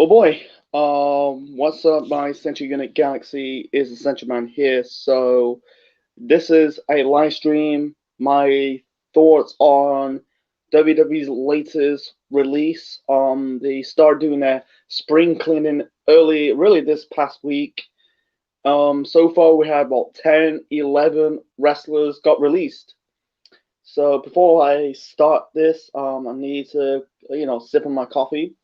Oh boy. What's up, my Central Unit Galaxy? Is the Central Man here. So this is a live stream. My thoughts on WWE's latest release. They started doing their spring cleaning early, really this past week. So far we had about 10, 11 wrestlers got released. So before I start this, I need to, sip on my coffee.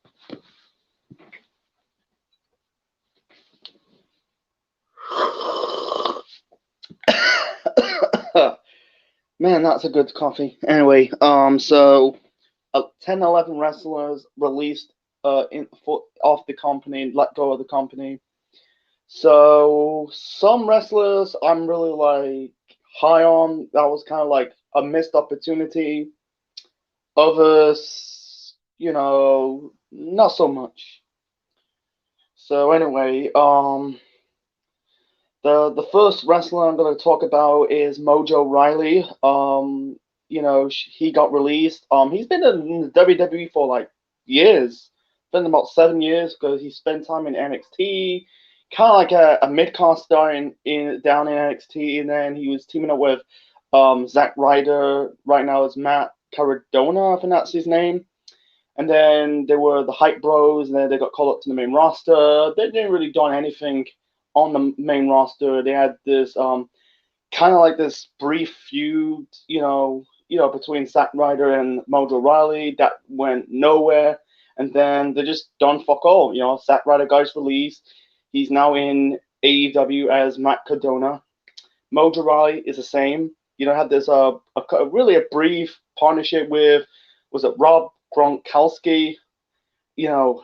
Man, that's a good coffee. Anyway, so 10, 11 wrestlers released off the company, let go of the company. So some wrestlers I'm really like high on. That was kind of like a missed opportunity. Others, not so much. So anyway, the first wrestler I'm going to talk about is Mojo Riley. He got released. He's been in the WWE for like years. Been about 7 years because he spent time in NXT, kind of like a mid card star in down in NXT, and then he was teaming up with Zack Ryder. Right now it's Matt Cardona, I think that's his name. And then there were the Hype Bros, and then they got called up to the main roster. They didn't really do anything on the main roster. They had this kind of like this brief feud, between Zack Ryder and Mojo Riley that went nowhere. And then they just done fuck all. Zack Ryder got released. He's now in AEW as Matt Cardona. Mojo Riley is the same. Had this really a brief partnership with, was it Rob Gronkowski? Yeah.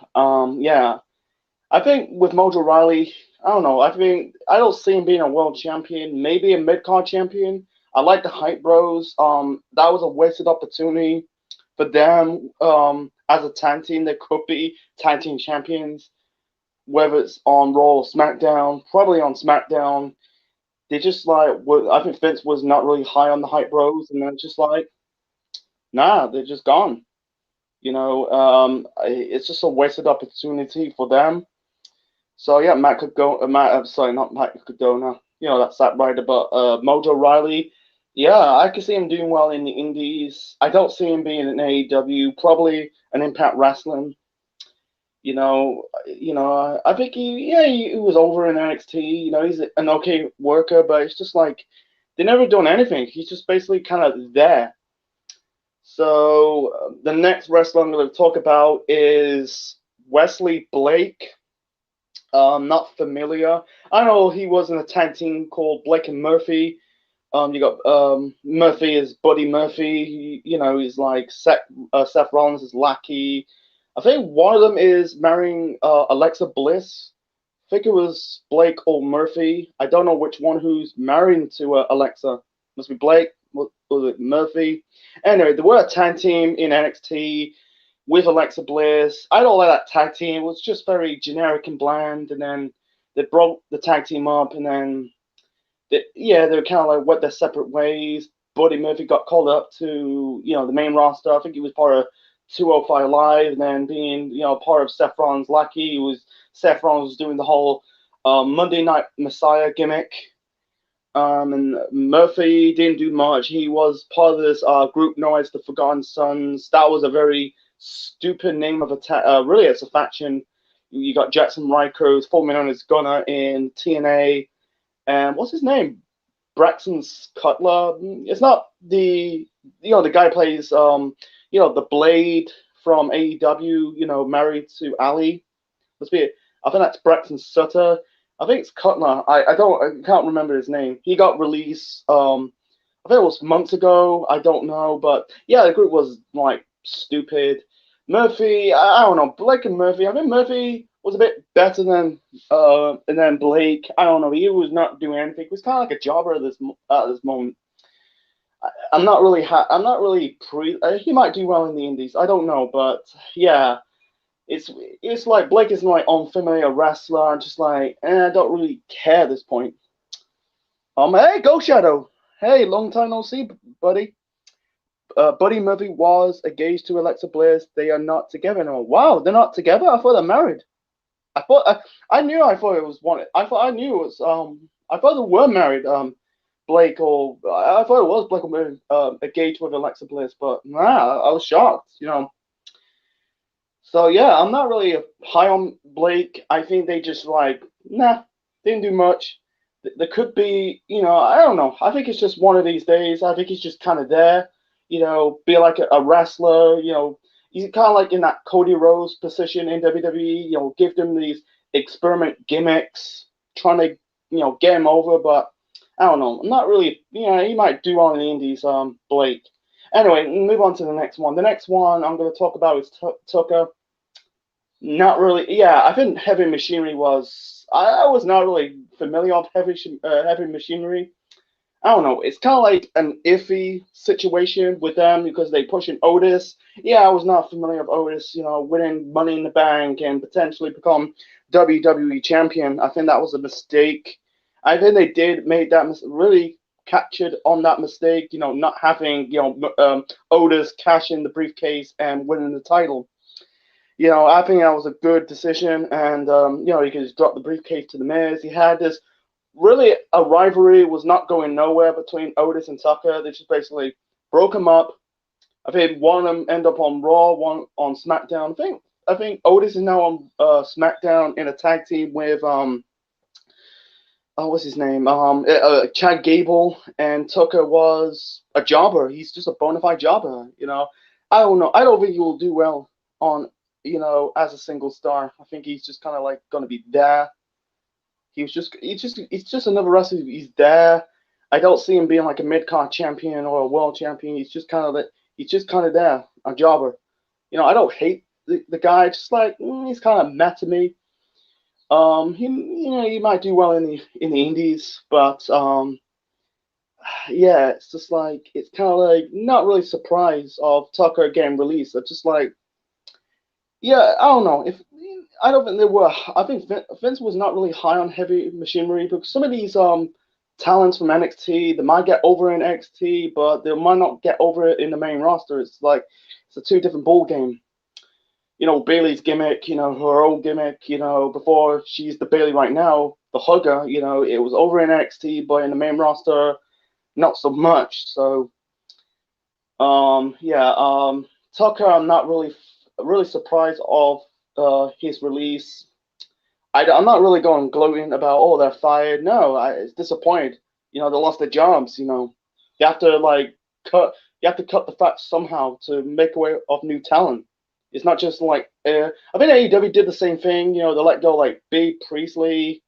I think with Mojo Riley, I don't know. I don't see him being a world champion, maybe a mid card champion. I like the Hype Bros. That was a wasted opportunity for them. As a tag team, they could be tag team champions, whether it's on Raw or SmackDown. Probably on SmackDown. They just like, I think Vince was not really high on the Hype Bros, and then just like, nah, they're just gone. It's just a wasted opportunity for them. So yeah, Matt could go. Sorry, not Matt Cardona. That's that rider, but Mojo Riley. Yeah, I could see him doing well in the Indies. I don't see him being in AEW. Probably an Impact Wrestling. I think he was over in NXT. He's an okay worker, but it's just like they never done anything. He's just basically kind of there. So the next wrestler I'm going to talk about is Wesley Blake. Not familiar. I know he was in a tag team called Blake and Murphy. You got Murphy is Buddy Murphy. He's like Seth Rollins' lackey. I think one of them is marrying Alexa Bliss. I think it was Blake or Murphy. I don't know which one who's marrying to Alexa. Must be Blake. Was it Murphy? Anyway, they were a tag team in NXT with Alexa Bliss. I don't like that tag team. It was just very generic and bland. And then they broke the tag team up, and then they were kind of like went their separate ways. Buddy Murphy got called up to the main roster. I think he was part of 205 Live, and then being part of Seth Rollins' lackey. Seth Rollins was doing the whole Monday Night Messiah gimmick. And Murphy didn't do much. He was part of this group known as the Forgotten Sons. That was a very stupid name of really it's a faction. You got Jackson Riker, who's formerly known as Gunner in TNA, and what's his name? Braxton Cutler. It's not the the guy who plays the Blade from AEW. Married to Ali. Must be. I think that's Braxton Sutter. I think it's Cutler. I can't remember his name. He got released. I think it was months ago. I don't know, but yeah, the group was like stupid. Murphy, I don't know, Blake and Murphy. I think Murphy was a bit better than and then Blake. I don't know. He was not doing anything. He was kind of like a jobber at this moment. I'm not really. I'm not really pre. He might do well in the Indies. I don't know, but yeah, it's like Blake is like unfamiliar wrestler. I'm just like, I don't really care at this point. Hey, Go Shadow. Hey, long time no see, buddy. Buddy Murphy was engaged to Alexa Bliss. They are not together anymore. Wow, they're not together? I thought they're married. I thought it was one. I knew it was I thought they were married. Blake or I thought it was Blake or engaged with Alexa Bliss, but nah, I was shocked. So yeah, I'm not really high on Blake. I think they just like nah, didn't do much. There could be, I don't know. I think it's just one of these days. I think he's just kind of there, be like a wrestler. He's kind of like in that Cody Rhodes position in WWE. Give them these experiment gimmicks, trying to get him over. But I don't know. I'm not really. He might do on the Indies. Blake. Anyway, move on to the next one. The next one I'm going to talk about is Tucker. Not really. Yeah, I think Heavy Machinery was. I was not really familiar with Heavy Machinery. I don't know. It's kind of like an iffy situation with them because they pushing Otis. Yeah, I was not familiar with Otis. Winning Money in the Bank and potentially become WWE champion. I think that was a mistake. I think they did make that really captured on that mistake. Not having Otis cash in the briefcase and winning the title. I think that was a good decision, and he could just drop the briefcase to the Miz. He had this really a rivalry was not going nowhere between Otis and Tucker. They just basically broke him up. I think one of them end up on Raw, one on SmackDown. I think Otis is now on SmackDown in a tag team with what's his name? Chad Gable, and Tucker was a jobber. He's just a bona fide jobber. I don't know. I don't think he will do well on as a single star. I think he's just kind of like going to be there. He's just another wrestler. He's there. I don't see him being like a mid card champion or a world champion. He's just kind of there, a jobber. I don't hate the guy. Just like he's kind of mad to me. He might do well in the indies, but yeah, it's just like it's kind of like not really surprised of Tucker getting released. It's just like yeah, I don't know if I don't think they were. I think Vince was not really high on Heavy Machinery because some of these talents from NXT they might get over in NXT, but they might not get over it in the main roster. It's like it's a two different ball game. Bailey's gimmick, her old gimmick, before she's the Bailey right now, the hugger, it was over in NXT, but in the main roster, not so much. So, yeah, Tucker, I'm not really surprised of his release. I'm not really going gloating about they're fired. No, it's disappointed. They lost their jobs. You have to cut the fat somehow to make away of new talent. It's not just like I think AEW did the same thing. They let go like Bea Priestley.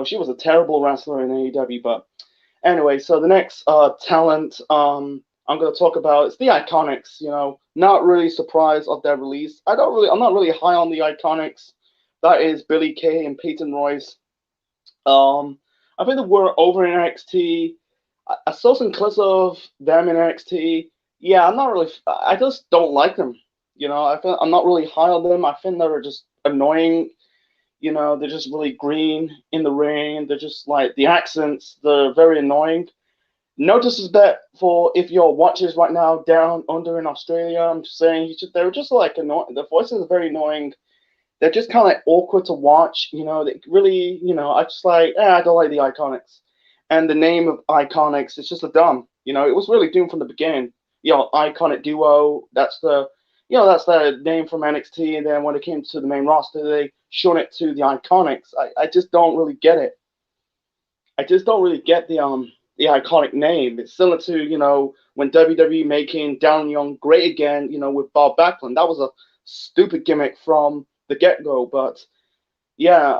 She was a terrible wrestler in AEW. But anyway, so the next talent I'm going to talk about is the Iconics. Not really surprised of their release. I'm not really high on the Iconics. That is Billie Kay and Peyton Royce. I think they were over in NXT. I saw some clips of them in NXT. Yeah, I just don't like them. I'm not really high on them. I think they're just annoying. They're just really green in the ring. They're just like the accents. They're very annoying. No disrespect for if you're watchers right now down under in Australia. I'm just saying they're just like annoying. The voices are very annoying. They're just kind of like awkward to watch. They really, I just like, I don't like the Iconics. And the name of Iconics is just a dumb. It was really doomed from the beginning. Iconic Duo. That's the name from NXT. And then when it came to the main roster, they shown it to the Iconics. I just don't really get it. I just don't really get the iconic name. It's similar to, when WWE making Down Young great again, with Bob Backlund. That was a stupid gimmick from the get-go. But yeah,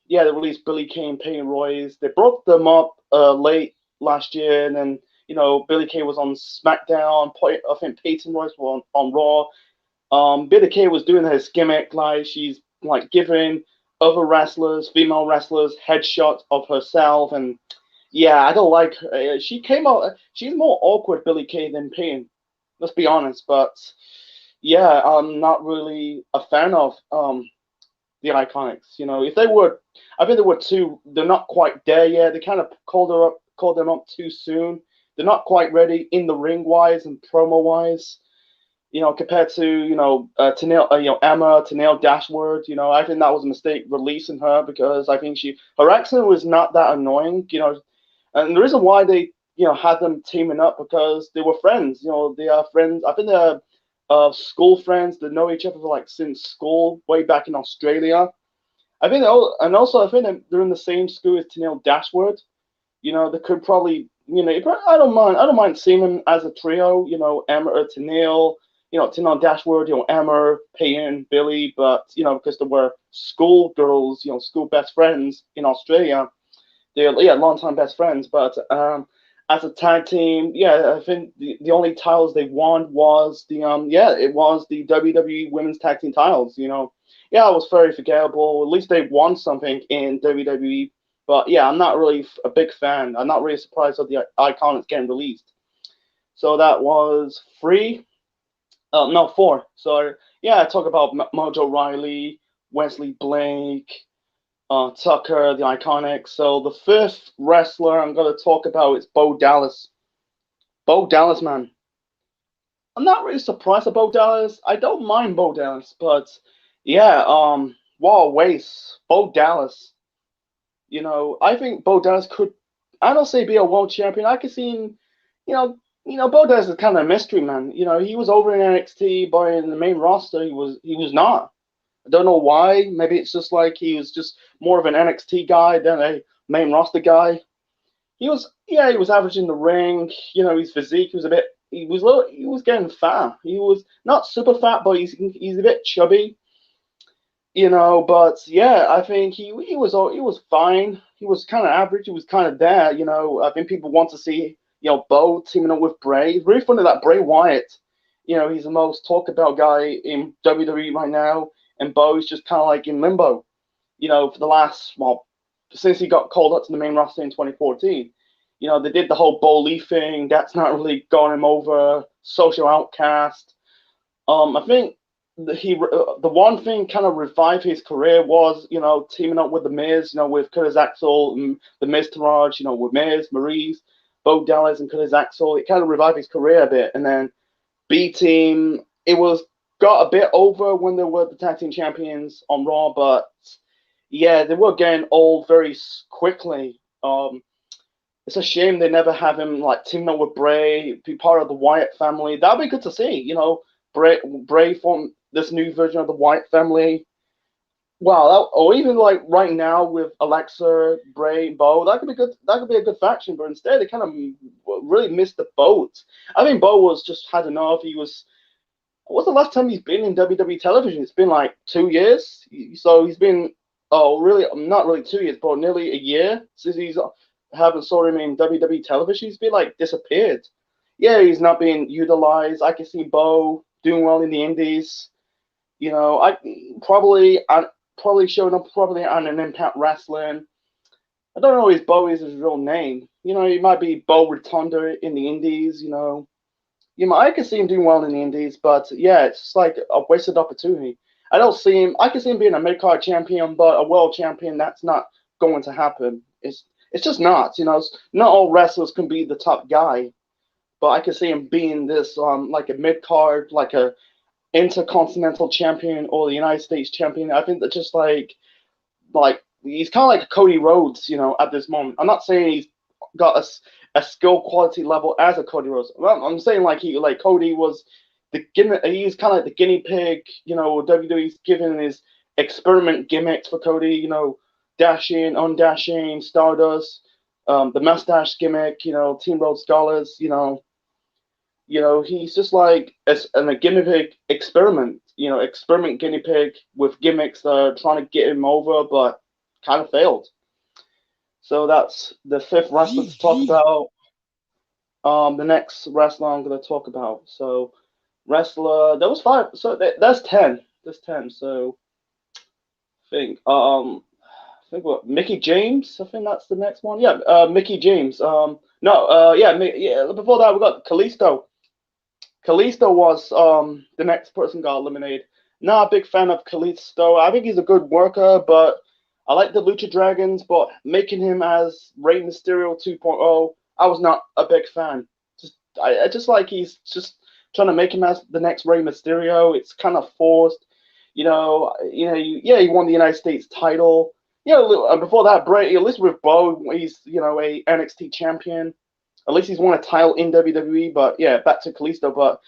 they released Billie Kay and Peyton Royce. They broke them up late last year, and then Billie Kay was on SmackDown. I think Peyton Royce was on Raw. Billie Kay was doing her gimmick, like she's like giving other female wrestlers, headshots of herself, and yeah, I don't like her. She came out. She's more awkward, Billie Kay, than Payne. Let's be honest. But yeah, I'm not really a fan of the Iconics. If they were, I think they were too. They're not quite there yet. They kind of called them up too soon. They're not quite ready in the ring wise and promo wise. compared to Emma, Tennille Dashwood. I think that was a mistake releasing her because I think her accent was not that annoying. And the reason why they had them teaming up because they were friends. They are friends. I think they're school friends. They know each other like since school, way back in Australia. I think, and also I think they're in the same school as Tennille Dashwood. They could probably, I don't mind. I don't mind seeing them as a trio. Emma or Tennille. Tennille Dashwood. Emma, Peyton, Billy. But because they were school girls. School best friends in Australia. They're longtime best friends. But as a tag team, yeah, I think the only titles they won was it was the WWE Women's Tag Team titles. Yeah, it was very forgettable. At least they won something in WWE. But yeah, I'm not really a big fan. I'm not really surprised that the Iconics getting released. So that was three. No, four. So yeah, I talk about Mojo Riley, Wesley Blake, Tucker, the Iconics. So the fifth wrestler I'm gonna talk about is Bo Dallas. Bo Dallas, man. I'm not really surprised about Bo Dallas. I don't mind Bo Dallas, but yeah, what a waste. Bo Dallas. I think Bo Dallas could, I don't say be a world champion. I could see him, Bo Dallas is kind of a mystery man. He was over in NXT, but in the main roster, he was not. I don't know why. Maybe it's just like he was just more of an NXT guy than a main roster guy. He was average in the ring. His physique was a bit. He was getting fat. He was not super fat, but he's a bit chubby. But yeah, I think he was fine. He was kind of average. He was kind of there. I think people want to see Bo teaming up with Bray. It's really funny that Bray Wyatt, he's the most talked about guy in WWE right now, and Bo's just kind of like in limbo. For the last since he got called up to the main roster in 2014. They did the whole Bo Lee thing. That's not really got him over. Social outcast. I think the one thing kind of revived his career was teaming up with the Miz, with Curtis Axel and the Miz Taraj, with Miz, Maurice, Bo Dallas, and Curtis Axel. It kind of revived his career a bit, and then B Team. It was got a bit over when they were the tag team champions on Raw, but yeah, they were getting old very quickly. It's a shame they never have him like teaming up with Bray, be part of the Wyatt family. That'd be good to see. Bray form this new version of the Wyatt family. Wow, or even like right now with Alexa, Bray, Bo, that could be good. That could be a good faction. But instead, they kind of really missed the boat. I think Bo was just had enough. He was. What's the last time he's been in WWE television? It's been like 2 years. So he's been. Oh, really? Not really 2 years, but nearly a year since he's haven't saw him in WWE television. He's been like disappeared. Yeah, he's not being utilized. I can see Bo doing well in the Indies. I probably showing up probably on an Impact Wrestling. I don't know if Bo is his real name. He might be Bo Rotunda in the Indies. I can see him doing well in the Indies, but yeah, it's just like a wasted opportunity. I don't see him. I can see him being a mid card champion, but a world champion, that's not going to happen. It's just not. Not all wrestlers can be the top guy, but I can see him being this like a mid card, like a intercontinental champion or the United States champion. I think that just like he's kind of like Cody Rhodes, at this moment. I'm not saying he's got a skill quality level as a Cody Rhodes. Well, I'm saying like Cody was he's kind of like the guinea pig. WWE's giving his experiment gimmicks for Cody. Dashing, undashing, Stardust, the mustache gimmick. Team Rhodes Scholars. He's just like a guinea pig experiment. Experiment guinea pig with gimmicks that are trying to get him over, but kind of failed. So that's the fifth wrestler to talk about. The next wrestler I'm going to talk about. So wrestler, there was five. So that's 10. That's 10. So I think what Mickey James. I think that's the next one. Yeah, Mickey James. No, yeah. Before that, we got Kalisto. Kalisto was the next person got eliminated. Not a big fan of Kalisto. I think he's a good worker, but I like the Lucha Dragons. But making him as Rey Mysterio 2.0, I was not a big fan. I just like he's just trying to make him as the next Rey Mysterio. It's kind of forced. Yeah, he won the United States title. Before that, Bray, at least with Bo, he's a NXT champion. At least he's won a title in WWE. But yeah, back to Kalisto. But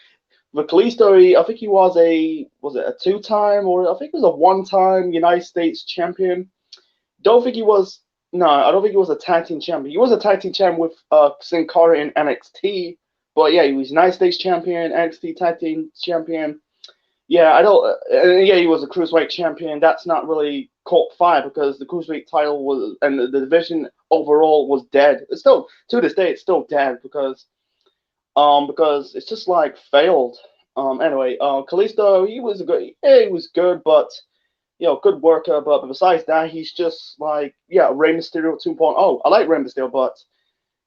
with Kalisto, I think he was it a two-time, or I think it was a one-time United States champion. Don't think he was. No, I don't think he was a tag team champion. He was a tag team champion with Sin Cara in NXT. But yeah, he was United States champion, NXT tag team champion. Yeah, I don't. Yeah, he was a cruiserweight champion. That's not really caught fire because the cruiserweight title was, and the division overall was dead. It's still, to this day, it's still dead because it's just like failed. Anyway, Kalisto, he was good. Yeah, he was good, but good worker. But besides that, he's just like, yeah, Rey Mysterio 2.0. I like Rey Mysterio, but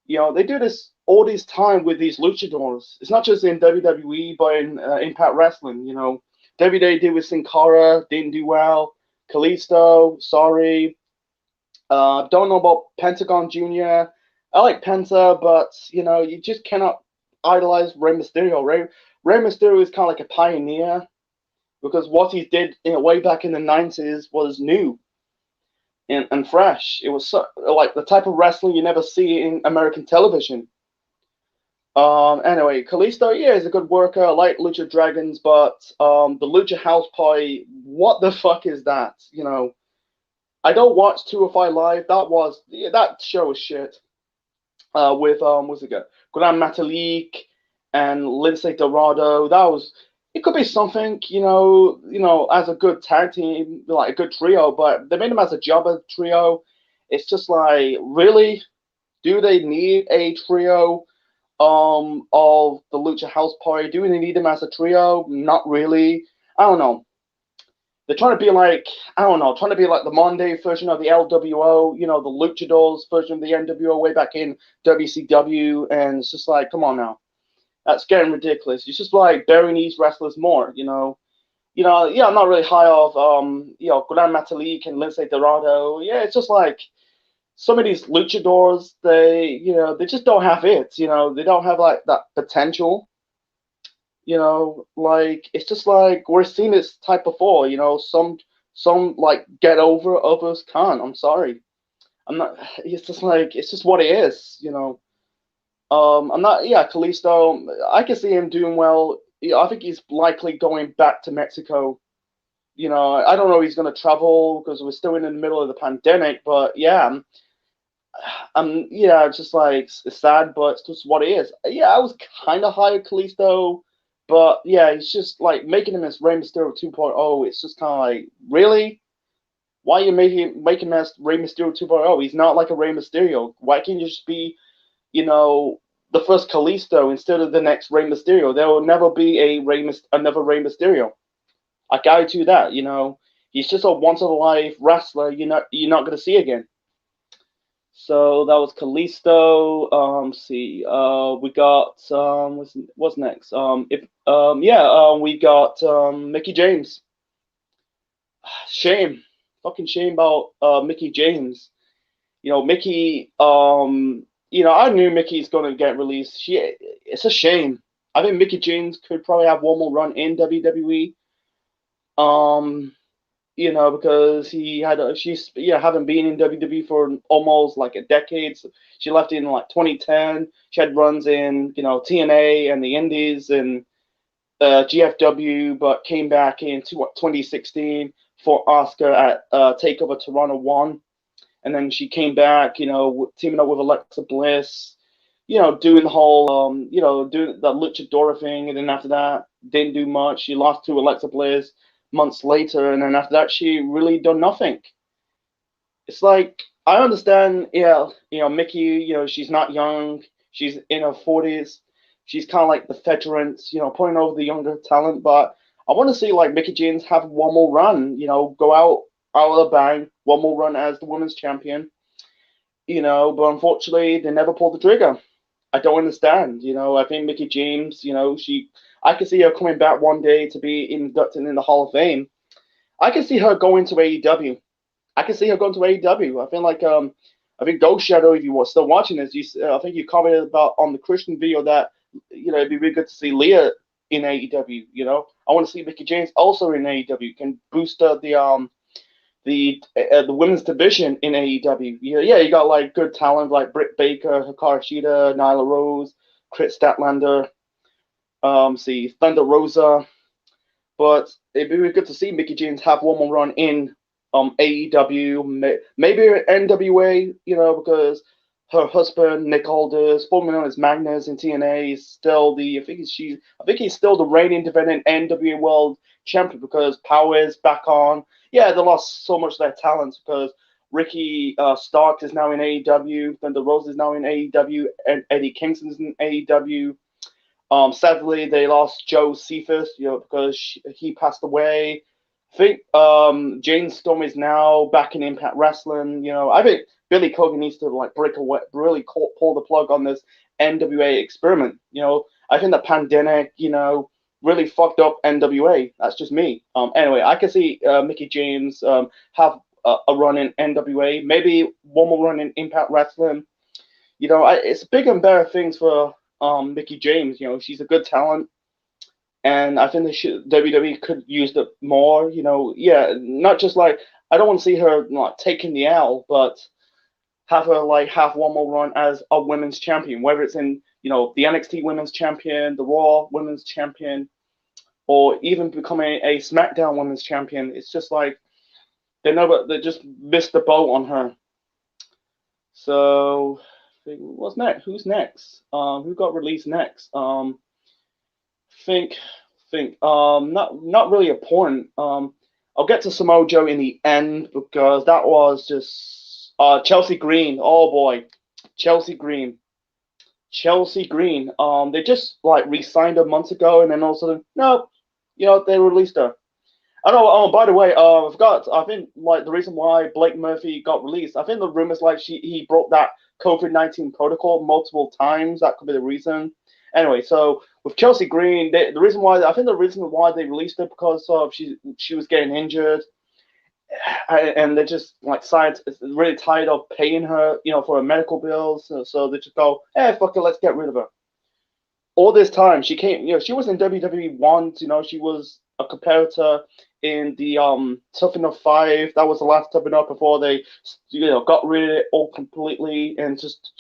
they do this all this time with these luchadors. It's not just in WWE, but in Impact Wrestling. WWE did with Sin Cara, didn't do well. Kalisto, sorry. Don't know about Pentagon Jr. I like Penta, but you just cannot idolize Rey Mysterio. Rey Mysterio is kind of like a pioneer because what he did way back in the 90s was new and fresh. It was like the type of wrestling you never see in American television. Anyway, Kalisto, yeah, is a good worker. I like Lucha Dragons, but the Lucha House Party, what the fuck is that? I don't watch 205 Live. That show was shit. With what's it got? Gran Metalik and Lindsay Dorado. It could be something, as a good tag team, like a good trio, but they made them as a jobber trio. It's just like, really? Do they need a trio of the Lucha House Party? Do they need them as a trio? Not really. I don't know. They're trying to be like, I don't know, trying to be like the Monday version of the LWO, the Luchadors version of the NWO way back in WCW, and it's just like, come on now. That's getting ridiculous. It's just like burying these wrestlers more, yeah, I'm not really high off, Gran Metalik and Lindsay Dorado. Yeah, it's just like some of these luchadors, they just don't have it. They don't have like that potential. Like it's just like we're seeing this type before. Some like get over, others can't. I'm sorry. I'm not. It's just what it is. I'm not. Yeah, Kalisto. I can see him doing well. I think he's likely going back to Mexico. I don't know if he's going to travel because we're still in the middle of the pandemic. But yeah, yeah, it's just like it's sad, but it's just what it is. Yeah, I was kind of high at Kalisto, but yeah, it's just like making him as Rey Mysterio 2.0. It's just kind of like, really? Why are you making him as Rey Mysterio 2.0? He's not like a Rey Mysterio. Why can't you just be, the first Kalisto instead of the next Rey Mysterio? There will never be another Rey Mysterio. I guarantee you that. He's just a once in a life wrestler. You're not gonna see again. So that was Kalisto. See, we got what's next? We got Mickey James. Shame, fucking shame about Mickey James. Mickey. I knew Mickey's gonna get released. It's a shame. I think Mickey James could probably have one more run in WWE. Because haven't been in WWE for almost like a decade. So she left in like 2010. She had runs in TNA and the Indies and GFW, but came back in 2016 for Asuka at Takeover Toronto 1, and then she came back, teaming up with Alexa Bliss, doing the whole doing the luchadora thing, and then after that didn't do much. She lost to Alexa Bliss months later, and then after that she really done nothing. It's like, I understand, Mickey, she's not young, she's in her 40s, she's kind of like the veterans, putting over the younger talent, but I want to see like Mickey James have one more run, go out of the bang, one more run as the women's champion, but unfortunately they never pulled the trigger. I don't understand. I think Mickey James, I can see her coming back one day to be inducted in the Hall of Fame. I can see her going to AEW. I can see her going to AEW. I feel like I think Ghost Shadow, if you were still watching this, I think you commented about on the Christian video that it'd be really good to see Leah in AEW. You know, I want to see Mickey James also in AEW. Can boost up the women's division in AEW. Yeah, you got like good talent like Britt Baker, Hikaru Shida, Nyla Rose, Chris Statlander, see Thunder Rosa. But it'd be really good to see Mickey James have one more run in AEW, maybe NWA, you know, because her husband Nick Aldis, formerly known as Magnus in TNA, is still the I think he's still the reigning defending NWA World Champion because Power is back on. Yeah, they lost so much of their talents because Ricky Starks is now in AEW, Thunder Rose is now in AEW, and Eddie Kingston's in AEW. Sadly, they lost Joe Cephas, you know, because he passed away. I think Jane Storm is now back in Impact Wrestling. You know, I think Billy Corgan needs to like break away, really pull the plug on this NWA experiment. You know, I think the pandemic, you know, really fucked up NWA. That's just me. Anyway, I can see Mickey James have a run in NWA, maybe one more run in Impact Wrestling. You know, it's big and better things for Mickey James. You know, she's a good talent, and I think WWE could use it more. You know, yeah, not just like I don't want to see her like taking the L, but have her like have one more run as a women's champion, whether it's in the NXT Women's Champion, the Raw Women's Champion, or even becoming a SmackDown Women's Champion. It's just like they just missed the boat on her. So what's next? Who's next? Who got released next? Think, not really important. I'll get to Samoa Joe in the end because that was just Chelsea Green. Oh boy, Chelsea Green. Chelsea Green. They just like re-signed her months ago, and then all of a sudden, no, they released her. I know. Oh, by the way, I forgot. I think like the reason why Blake Murphy got released. I think the rumors like he broke that COVID-19 protocol multiple times. That could be the reason. Anyway, so with Chelsea Green, the reason why they released her because of she was getting injured, and they just like sides really tired of paying her, for her medical bills. So they just go, fuck it, let's get rid of her. All this time she came, she was in WWE once. She was a competitor in the Tough Enough 5. That was the last Tough Enough before they got rid of it all completely and just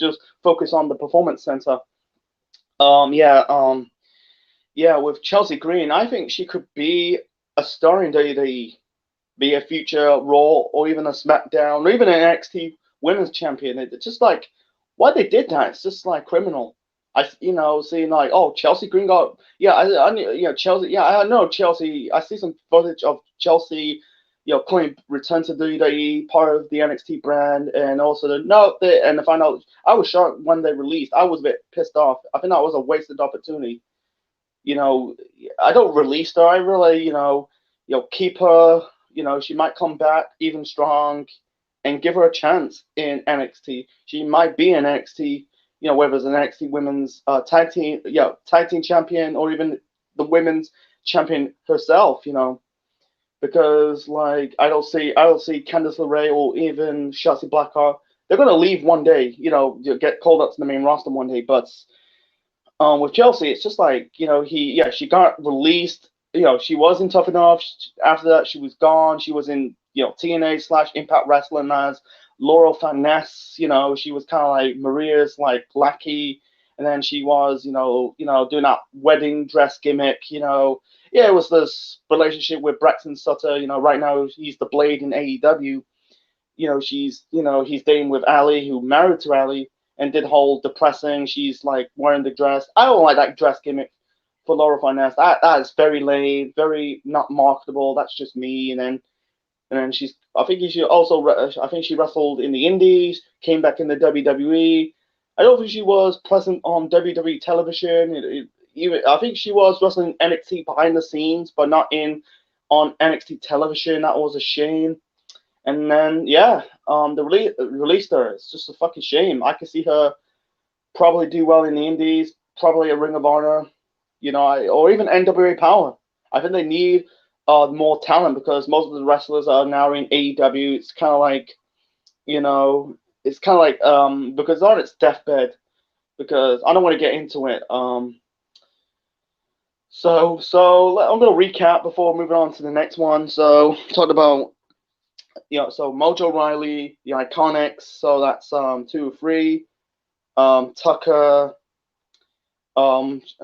focus on the Performance Center. With Chelsea Green, I think she could be a star in WWE, be a future Raw or even a SmackDown or even an NXT Women's Champion. It's just like why they did that. It's just like criminal. Seeing like, oh, Chelsea Green got, Chelsea, I know Chelsea. I see some footage of Chelsea, claiming return to WWE, part of the NXT brand, and also and the final. I was shocked when they released. I was a bit pissed off. I think that was a wasted opportunity. I don't release her. I really, keep her. She might come back even strong, and give her a chance in NXT. She might be in NXT. Whether it's an NXT Women's tag team champion or even the women's champion herself, because like I don't see Candice LeRae or even Shotzi Blackheart. They're gonna leave one day, get called up to the main roster one day. But with Chelsea, it's just like she got released. She wasn't tough enough. After that, she was gone. She was in TNA / Impact Wrestling as Laurel Finesse. She was kind of like Maria's like lackey, and then she was doing that wedding dress gimmick. It was this relationship with Braxton Sutter. Right now he's the Blade in AEW. He's dating with Ali, who married to Ali, and did whole depressing. She's like wearing the dress. I don't like that dress gimmick for Laurel Finesse. That is very lame, very not marketable. That's just me. And then I think she wrestled in the Indies, came back in the WWE. I don't think she was present on WWE television. I think she was wrestling NXT behind the scenes, but not on NXT television. That was a shame. And then the released her. It's just a fucking shame. I could see her probably do well in the Indies, probably a Ring of Honor, or even NWA Power. I think they need more talent because most of the wrestlers are now in AEW. It's kind of like, because on its deathbed. Because I don't want to get into it. I'm gonna recap before moving on to the next one. So talked about so Mojo Riley, the Iconics. So that's 2 or 3. Tucker,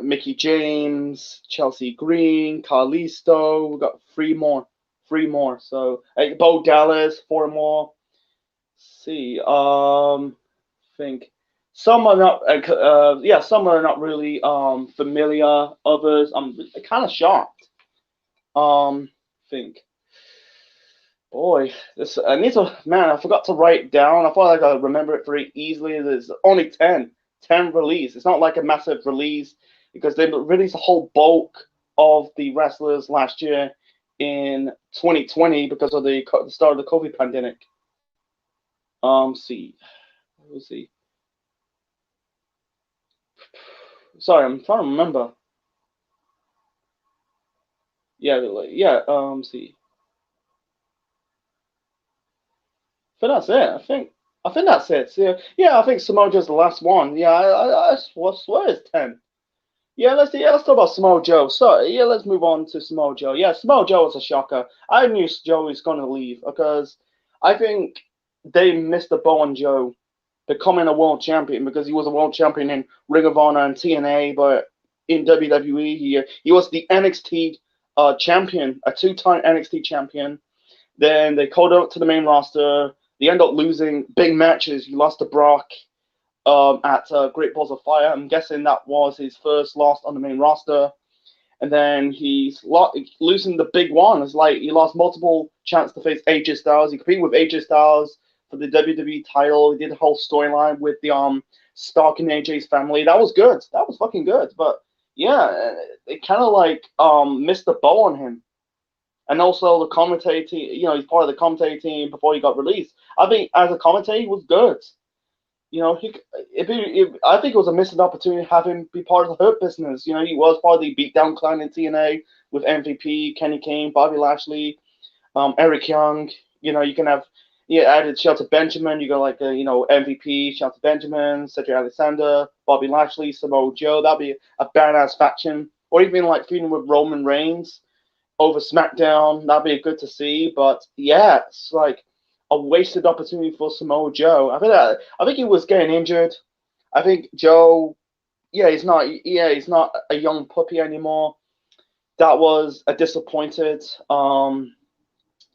Mickey James, Chelsea Green, Carlisto. We got 3 more. So Bo Dallas, 4 more. Let's see. Think some are not. Some are not really familiar. Others, I'm kind of shocked. Think. Boy, this I need to man. I forgot to write it down. I thought like I could remember it very easily. There's only 10 release. It's not like a massive release because they released a whole bulk of the wrestlers last year in 2020 because of the start of the COVID pandemic. See, let's see. Sorry, I'm trying to remember. Yeah, yeah. See. But that's it. I think that's it. So, yeah, I think Samoa Joe's the last one. Yeah, I swear it's 10. Let's talk about Samoa Joe. So yeah, let's move on to Samoa Joe. Yeah, Samoa Joe was a shocker. I knew Joe was gonna leave because I think they missed the boat on Joe becoming a world champion because he was a world champion in Ring of Honor and TNA, but in WWE he was the NXT champion, a 2-time NXT champion. Then they called up to the main roster. They end up losing big matches. He lost to Brock at Great Balls of Fire. I'm guessing that was his first loss on the main roster. And then he's losing the big one. It's like he lost multiple chances to face AJ Styles. He competed with AJ Styles for the WWE title. He did a whole storyline with the stalking AJ's family. That was good. That was fucking good. But yeah, it kind of like missed the bow on him. And also the commentator, he's part of the commentator team before he got released. I think as a commentator, he was good. I think it was a missed opportunity to have him be part of the Hurt Business. He was part of the Beatdown Clan in TNA with MVP, Kenny Kane, Bobby Lashley, Eric Young. You can have added Shelton Benjamin. You got like MVP, Shelton Benjamin, Cedric Alexander, Bobby Lashley, Samoa Joe. That'd be a badass faction. Or even like feuding with Roman Reigns over SmackDown. That'd be good to see. But yeah, it's like a wasted opportunity for Samoa Joe. I think he was getting injured. I think Joe, he's not a young puppy anymore. That was a disappointed.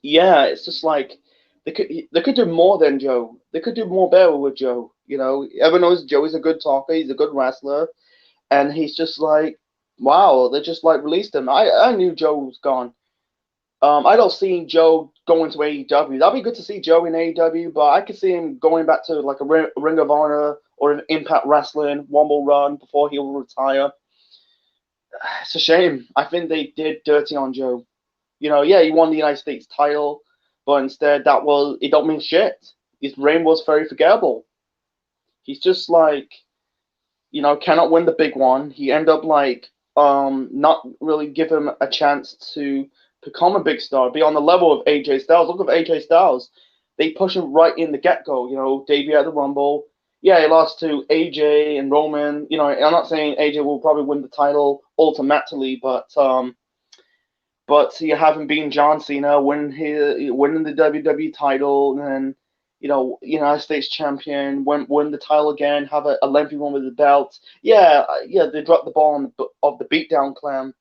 It's just like they could do more than Joe. They could do more better with Joe. Everyone knows Joe is a good talker. He's a good wrestler, and he's just like, wow, they just like released him. I knew Joe was gone. I don't see Joe going to AEW. That'd be good to see Joe in AEW, but I could see him going back to like a Ring of Honor or an Impact Wrestling one more run before he'll retire. It's a shame. I think they did dirty on Joe. He won the United States title, but instead it don't mean shit. His reign was very forgettable. He's just like, cannot win the big one. He end up like not really give him a chance to become a big star, be on the level of AJ Styles. Look at AJ Styles. They push him right in the get-go, debut at the Rumble. Yeah, he lost to AJ and Roman. I'm not saying AJ will probably win the title ultimately, but you have him being John Cena, winning the WWE title, and then United States champion, win the title again, have a lengthy one with the belt. They dropped the ball of the Beatdown Clan.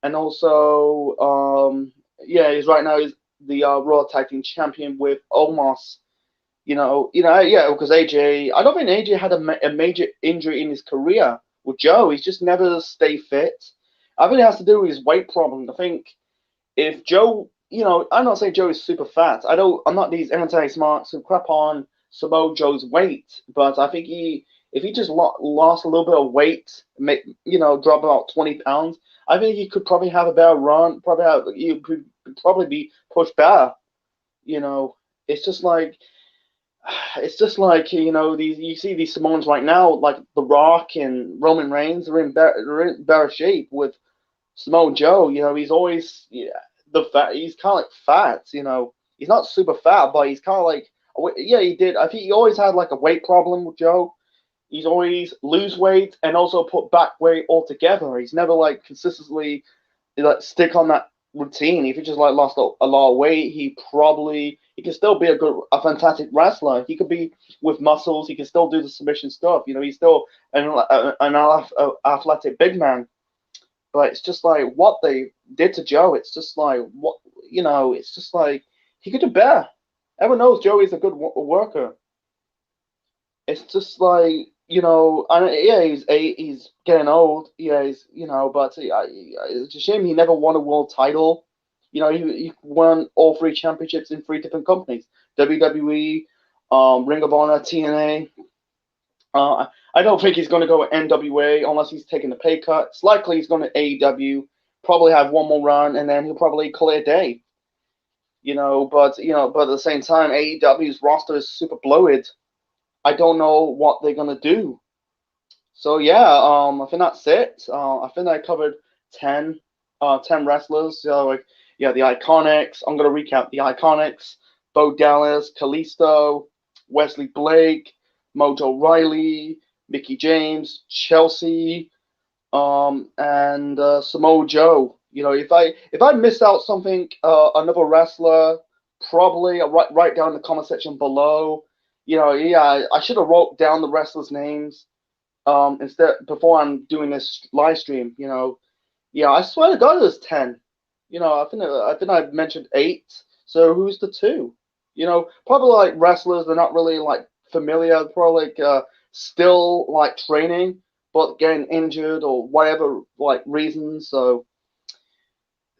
And also, he's right now is the Raw Tag Team Champion with Omos. Because AJ, I don't think AJ had a major injury in his career with Joe. He's just never stayed fit. I think it has to do with his weight problem. I think if Joe, I'm not saying Joe is super fat. I'm not these anti-smarts who crap on Samoa Joe's weight, but I think if he just lost a little bit of weight, drop about 20 pounds, I think he could probably have a better run. He could probably be pushed better. It's just like you see these Samoans right now, like The Rock and Roman Reigns, they're in better shape. With Samoa Joe, he's always he's kind of like fat. He's not super fat, but he's kind of like he did. I think he always had like a weight problem with Joe. He's always lose weight and also put back weight altogether. He's never like consistently like stick on that routine. If he just like lost a lot of weight, he can still be a fantastic wrestler. He could be with muscles. He can still do the submission stuff. You know, he's still an athletic big man. But it's just like what they did to Joe. It's just like what you know. It's just like he could do better. Everyone knows Joey's a good worker. It's just like yeah, he's getting old. Yeah, but it's a shame he never won a world title. He won all three championships in three different companies: WWE, Ring of Honor, TNA. I don't think he's going to go with NWA unless he's taking a pay cut. It's likely he's going to AEW, probably have one more run, and then he'll probably call it a day. But at the same time, AEW's roster is super bloated. I don't know what they're gonna do. So yeah, I think that's it. I think I covered 10, 10 wrestlers. So like, yeah, the Iconics. I'm gonna recap the Iconics: Bo Dallas, Kalisto, Wesley Blake, Mojo Riley, Mickey James, Chelsea, and Samoa Joe. If I missed out something, another wrestler, probably write down in the comment section below. Yeah, I should have wrote down the wrestlers' names instead before I'm doing this live stream. Yeah, I swear to God it was 10. I think I mentioned 8. So who's the 2? Probably like wrestlers they're not really like familiar. Probably like still like training, but getting injured or whatever like reasons.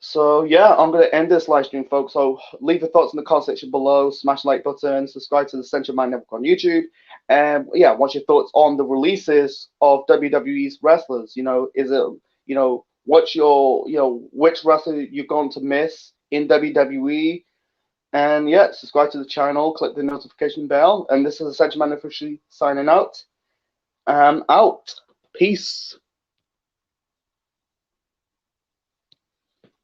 So yeah, I'm gonna end this live stream, folks. So leave your thoughts in the comment section below. Smash the like button. Subscribe to the Central Mind Network on YouTube. And yeah, what's your thoughts on the releases of WWE's wrestlers? Is it what's your which wrestler you're going to miss in WWE? And yeah, subscribe to the channel. Click the notification bell. And this is the Central Mind officially signing out. Out. Peace.